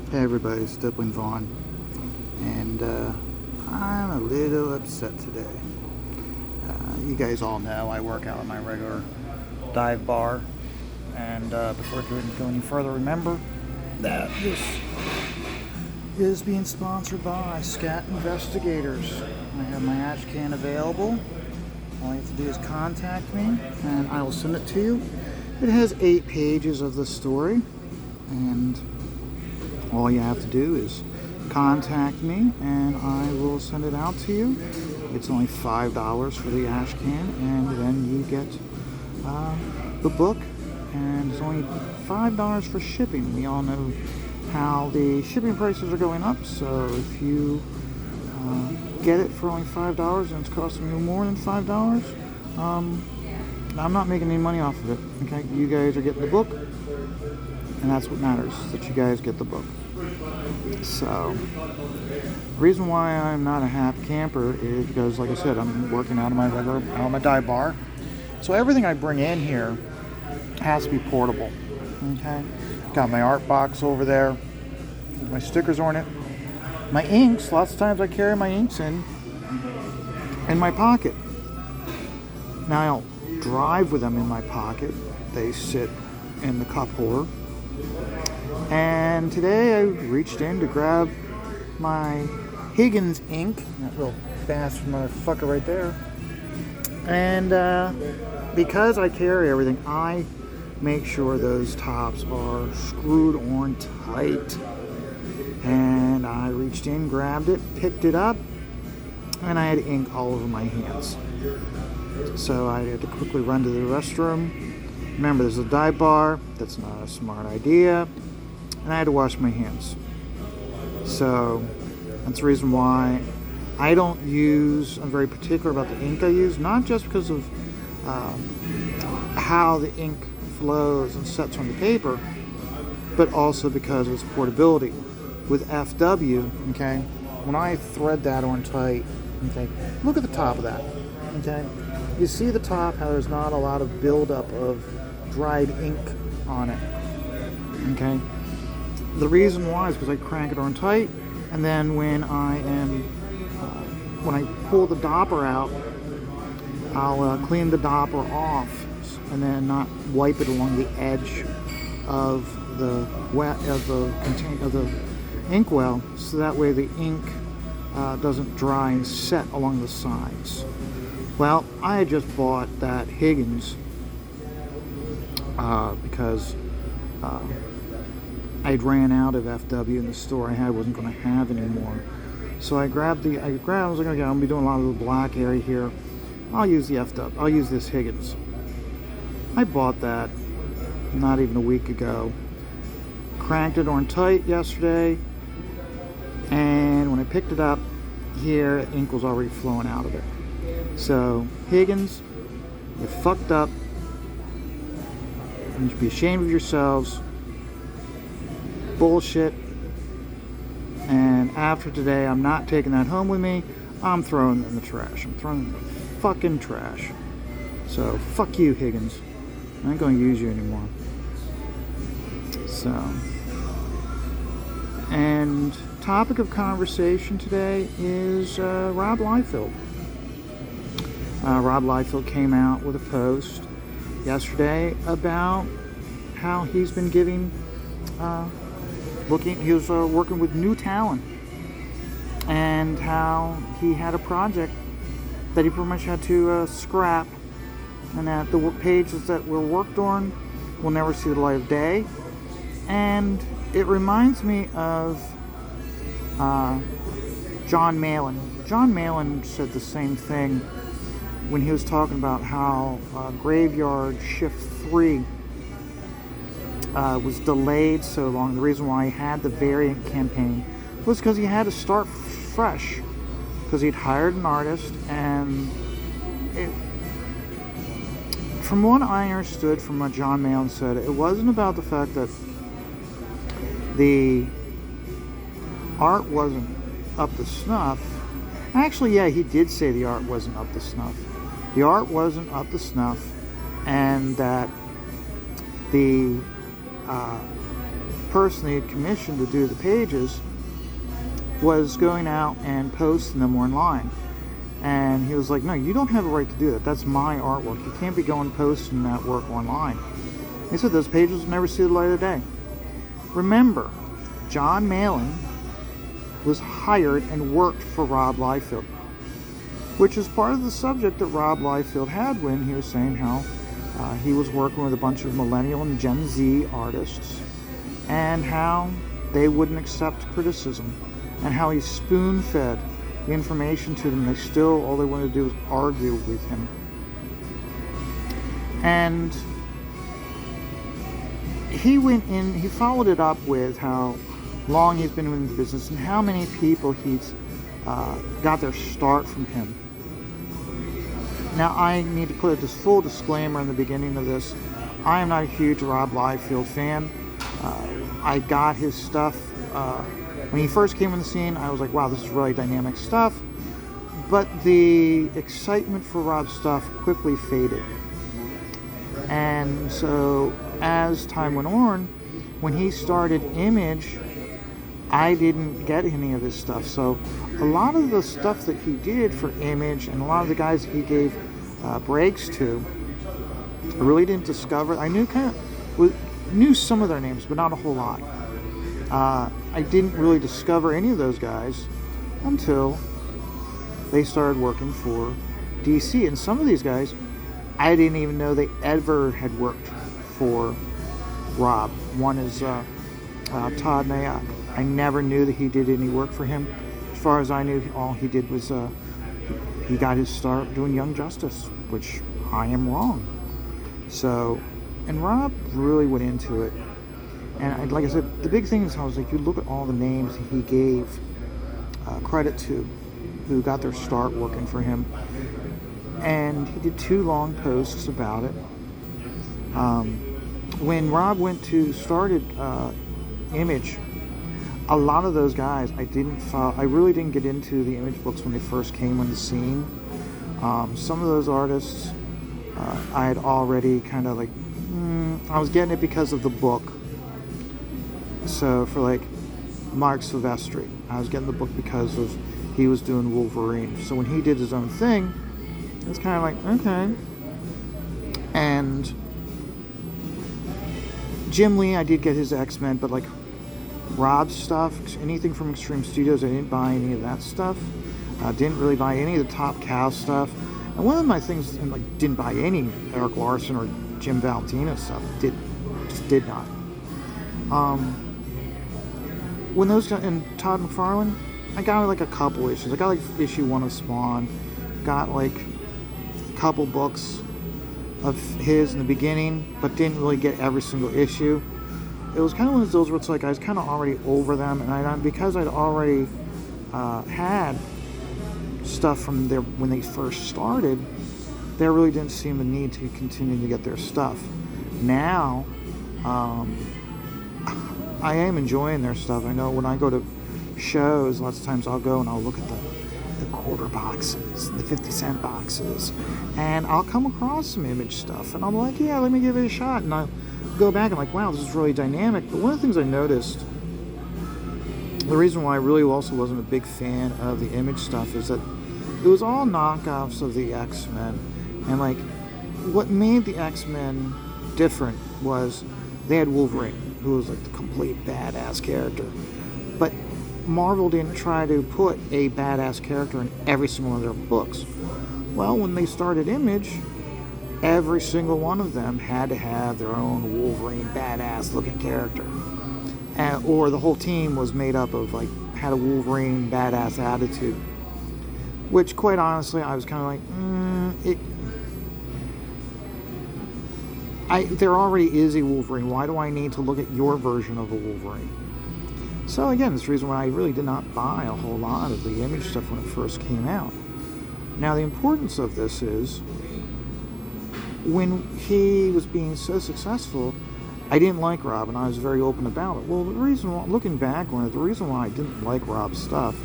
Hey everybody, Stippling Vaughn, and I'm a little upset today. You guys all know I work out at my regular dive bar, and before we go any further, remember that this is being sponsored by Scat Investigators. I have my ash can available. All you have to do is contact me, and I will send it to you. It has 8 pages of the story, and all you have to do is contact me and I will send it out to you. It's only $5 for the ash can, and then you get the book, and it's only $5 for shipping. We all know how the shipping prices are going up, so if you get it for only $5 and it's costing you more than $5, I'm not making any money off of it. Okay, you guys are getting the book, and that's what matters, that you guys get the book. So, the reason why I'm not a happy camper is because, like I said, I'm working out of my dive bar. So everything I bring in here has to be portable. Okay, got my art box over there with my stickers on it. My inks, lots of times I carry my inks in my pocket. Now I don't drive with them in my pocket. They sit in the cup holder. And today I reached in to grab my Higgins ink, that little bastard motherfucker right there. And because I carry everything, I make sure those tops are screwed on tight. And I reached in, grabbed it, picked it up, and I had ink all over my hands. So I had to quickly run to the restroom. Remember, there's a dive bar. That's not a smart idea. And I had to wash my hands. So that's the reason why I'm very particular about the ink I use, not just because of how the ink flows and sets on the paper, but also because of its portability. With FW, okay, when I thread that on tight, okay, look at the top of that, okay? You see the top, how there's not a lot of buildup of dried ink on it, okay? The reason why is because I crank it on tight, and then when I pull the dopper out, I'll clean the dopper off, and then not wipe it along the edge of the inkwell, so that way the ink doesn't dry and set along the sides. Well, I had just bought that Higgins because I'd ran out of FW in the store I wasn't going to have anymore. So I was like, okay, I'm going to be doing a lot of the black area here. I'll use the FW. I'll use this Higgins. I bought that not even a week ago. Cranked it on tight yesterday, and when I picked it up here, ink was already flowing out of it. So Higgins, you fucked up. You should be ashamed of yourselves. Bullshit. And after today, I'm not taking that home with me. I'm throwing it in the trash. I'm throwing it in the fucking trash. So fuck you, Higgins. I ain't gonna use you anymore. So, and topic of conversation today is Rob Liefeld. Rob Liefeld came out with a post yesterday about how he's been giving he was working with new talent, and how he had a project that he pretty much had to scrap, and that the pages that were worked on will never see the light of day. And it reminds me of John Malin. John Malin said the same thing when he was talking about how Graveyard Shift 3 was delayed so long. The reason why he had the variant campaign was because he had to start fresh, because he'd hired an artist, and from what I understood from what John Malin said, it wasn't about the fact that the art wasn't up to snuff. Actually, yeah, he did say the art wasn't up to snuff. The art wasn't up to snuff, and that the person he had commissioned to do the pages was going out and posting them online. And he was like, no, you don't have a right to do that. That's my artwork. You can't be going posting that work online. He said those pages will never see the light of day. Remember, John Malin was hired and worked for Rob Liefeld, which is part of the subject that Rob Liefeld had when he was saying how he was working with a bunch of millennial and Gen Z artists and how they wouldn't accept criticism and how he spoon-fed the information to them. All they wanted to do was argue with him. And he followed it up with how long he's been in the business and how many people he's got their start from him. Now, I need to put this full disclaimer in the beginning of this. I am not a huge Rob Liefeld fan. I got his stuff when he first came on the scene. I was like, wow, this is really dynamic stuff. But the excitement for Rob's stuff quickly faded. And so as time went on, when he started Image, I didn't get any of his stuff. So a lot of the stuff that he did for Image and a lot of the guys that he gave breaks to, I really didn't discover. I knew some of their names, but not a whole lot. I didn't really discover any of those guys until they started working for DC. And some of these guys, I didn't even know they ever had worked for Rob. One is Todd Nayak. I never knew that he did any work for him. As far as I knew, all he did was he got his start doing Young Justice, which I am wrong. So, and Rob really went into it. And like I said, the big thing is, I was like, you look at all the names he gave credit to, who got their start working for him. And he did 2 long posts about it. When Rob went to started Image, a lot of those guys I really didn't get into the Image books when they first came on the scene. Some of those artists I had already kind of like, I was getting it because of the book. So for like Mark Silvestri, I was getting the book because of he was doing Wolverine. So when he did his own thing, it's kind of like, okay. And Jim Lee, I did get his X-Men, but like Rob's stuff, anything from Extreme Studios, I didn't buy any of that stuff. Didn't really buy any of the Top Cow stuff. And one of my things, and like, didn't buy any Eric Larson or Jim Valentino stuff. Just did not. When those guys, and Todd McFarlane, I got like a couple issues. I got like issue 1 of Spawn. Got like a couple books of his in the beginning, but didn't really get every single issue. It was kind of one of those where it's like I was kind of already over them, and because I'd already had stuff from there when they first started, there really didn't seem the need to continue to get their stuff. Now, I am enjoying their stuff. I know when I go to shows, lots of times I'll go and I'll look at the quarter boxes, the 50-cent boxes, and I'll come across some Image stuff, and I'm like, yeah, let me give it a shot, and I'll go back and like, wow, this is really dynamic. But one of the things I noticed, the reason why I really also wasn't a big fan of the Image stuff is that it was all knockoffs of the X-Men, and like what made the X-Men different was they had Wolverine, who was like the complete badass character, but Marvel didn't try to put a badass character in every single one of their books. Well, when they started Image, every single one of them had to have their own Wolverine badass looking character, or the whole team was made up of like had a Wolverine badass attitude, which quite honestly I was kind of like there already is a Wolverine. Why do I need to look at your version of a Wolverine? So again, this is the reason why I really did not buy a whole lot of the Image stuff when it first came out. Now the importance of this is, when he was being so successful, I didn't like Rob, and I was very open about it. Well, the reason why, looking back on it, the reason why I didn't like Rob's stuff,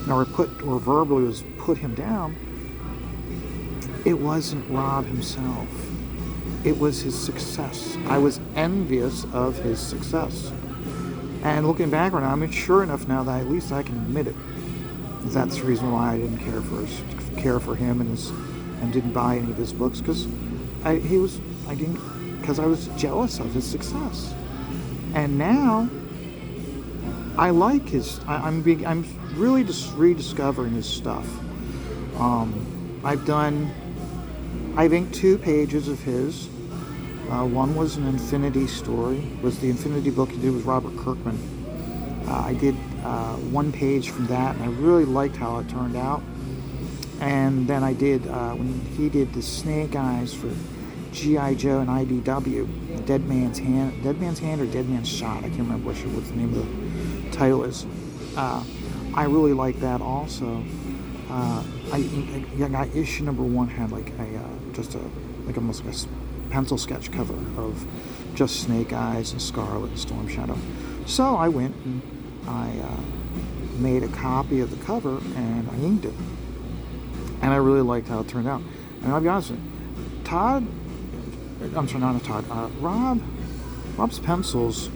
or verbally was put him down, it wasn't Rob himself. It was his success. I was envious of his success. And looking back on it, I'm mature enough now that at least I can admit it. That's the reason why I didn't care for him and didn't buy any of his books, because I was jealous of his success. And now I like I'm really just rediscovering his stuff. I've inked 2 pages of his. One was an Infinity story, was the Infinity book he did with Robert Kirkman. I did 1 page from that, and I really liked how it turned out. And then I did, when he did the Snake Eyes for G.I. Joe and IDW, Dead Man's Hand or Dead Man's Shot, I can't remember what the name of the title is. I really like that also. I got issue number 1 had like almost like a pencil sketch cover of just Snake Eyes and Scarlet and Storm Shadow. So I went and I made a copy of the cover and I inked it. And I really liked how it turned out. And I'll be honest with you, Rob's pencils,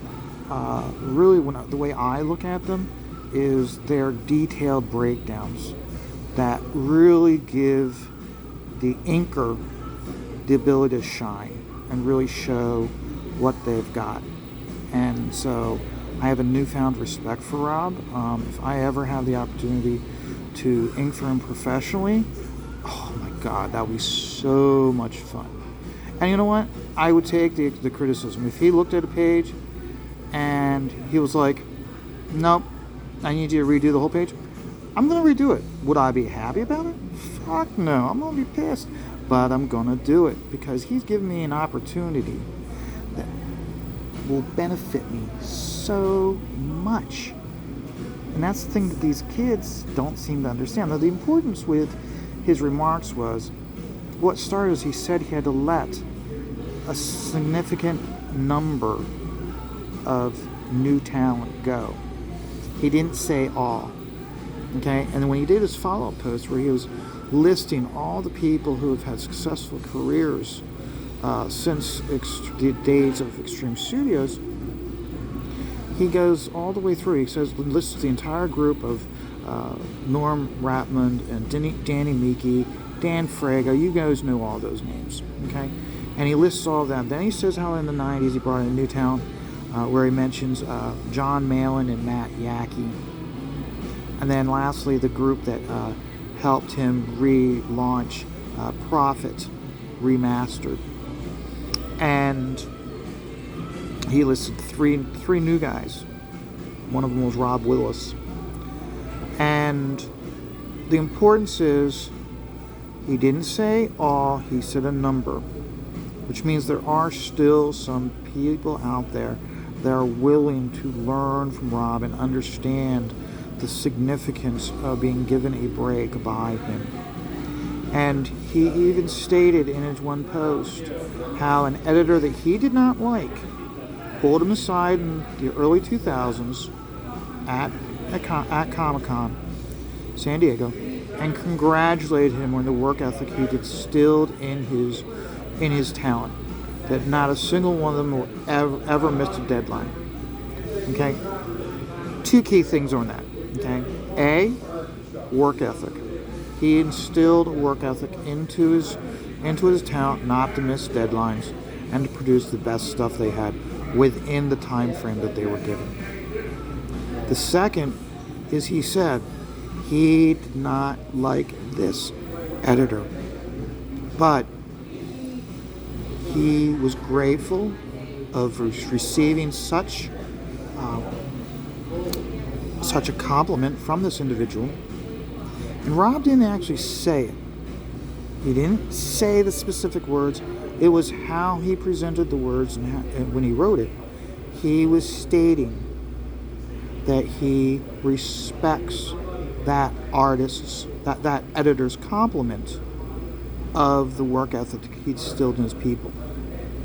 really, the way I look at them is they're detailed breakdowns that really give the inker the ability to shine and really show what they've got. And so I have a newfound respect for Rob. If I ever have the opportunity to ink for him professionally, oh my God, that would be so much fun. And you know what? I would take the criticism. If he looked at a page and he was like, nope, I need you to redo the whole page, I'm going to redo it. Would I be happy about it? Fuck no. I'm going to be pissed. But I'm going to do it because he's given me an opportunity that will benefit me so much. And that's the thing that these kids don't seem to understand. Now, the importance with his remarks was, what started is he said he had to let a significant number of new talent go. He didn't say all. Okay? And then when he did his follow-up post where he was listing all the people who have had successful careers since the days of Extreme Studios, he goes all the way through. He says, lists the entire group of Norm Ratmund and Danny Meeke, Dan Frago. You guys know all those names, okay? And he lists all of them. Then he says how in the 90s he brought in New Talent, where he mentions John Malin and Matt Yackey. And then lastly, the group that helped him relaunch Prophet Remastered. And he listed three new guys. One of them was Rob Willis. And the importance is, he didn't say all, he said a number, which means there are still some people out there that are willing to learn from Rob and understand the significance of being given a break by him. And he even stated in his one post how an editor that he did not like pulled him aside in the early 2000s at Comic-Con, San Diego, and congratulated him on the work ethic he distilled in his talent. That not a single one of them will ever missed a deadline. Okay? 2 key things on that. Okay? A, work ethic. He instilled work ethic into his talent not to miss deadlines and to produce the best stuff they had within the time frame that they were given. The second is, he said he did not like this editor, but he was grateful of receiving such a compliment from this individual. And Rob didn't actually say it. He didn't say the specific words. It was how he presented the words, and when he wrote it, he was stating that he respects that artist's, that editor's compliment of the work ethic he instilled in his people.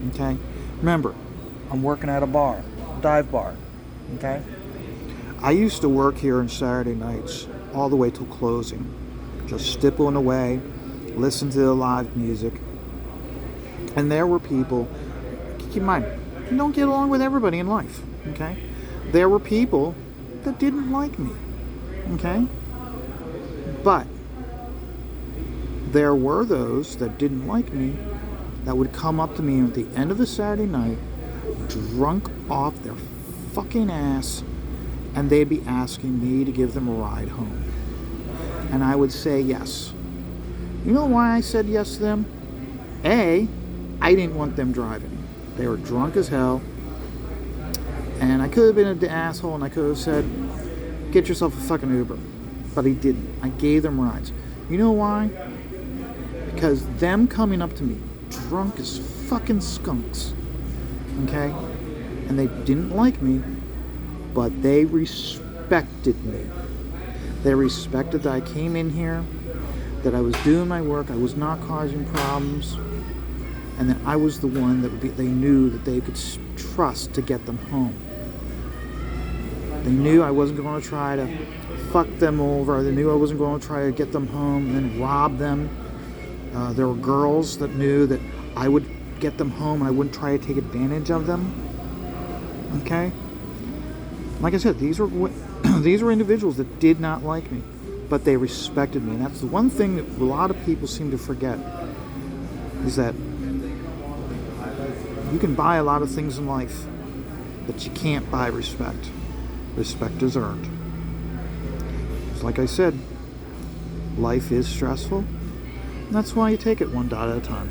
Okay? Remember, I'm working at a bar, dive bar. Okay? I used to work here on Saturday nights all the way till closing, just stippling away, listen to the live music. And there were people, keep in mind, you don't get along with everybody in life, okay? There were people that didn't like me, okay? But there were those that didn't like me that would come up to me at the end of a Saturday night, drunk off their fucking ass, and they'd be asking me to give them a ride home. And I would say yes. You know why I said yes to them? A, I didn't want them driving. They were drunk as hell. And I could have been an asshole and I could have said, get yourself a fucking Uber. But I didn't. I gave them rides. You know why? Because them coming up to me, drunk as fucking skunks, okay? And they didn't like me, but they respected me. They respected that I came in here, that I was doing my work, I was not causing problems, and that I was the one that they knew that they could trust to get them home. They knew I wasn't going to try to fuck them over. They knew I wasn't going to try to get them home and then rob them. There were girls that knew that I would get them home and I wouldn't try to take advantage of them. Okay? Like I said, these were individuals that did not like me, but they respected me. And that's the one thing that a lot of people seem to forget, is that you can buy a lot of things in life, but you can't buy respect. Respect is earned. Just like I said, life is stressful. And that's why you take it one dot at a time.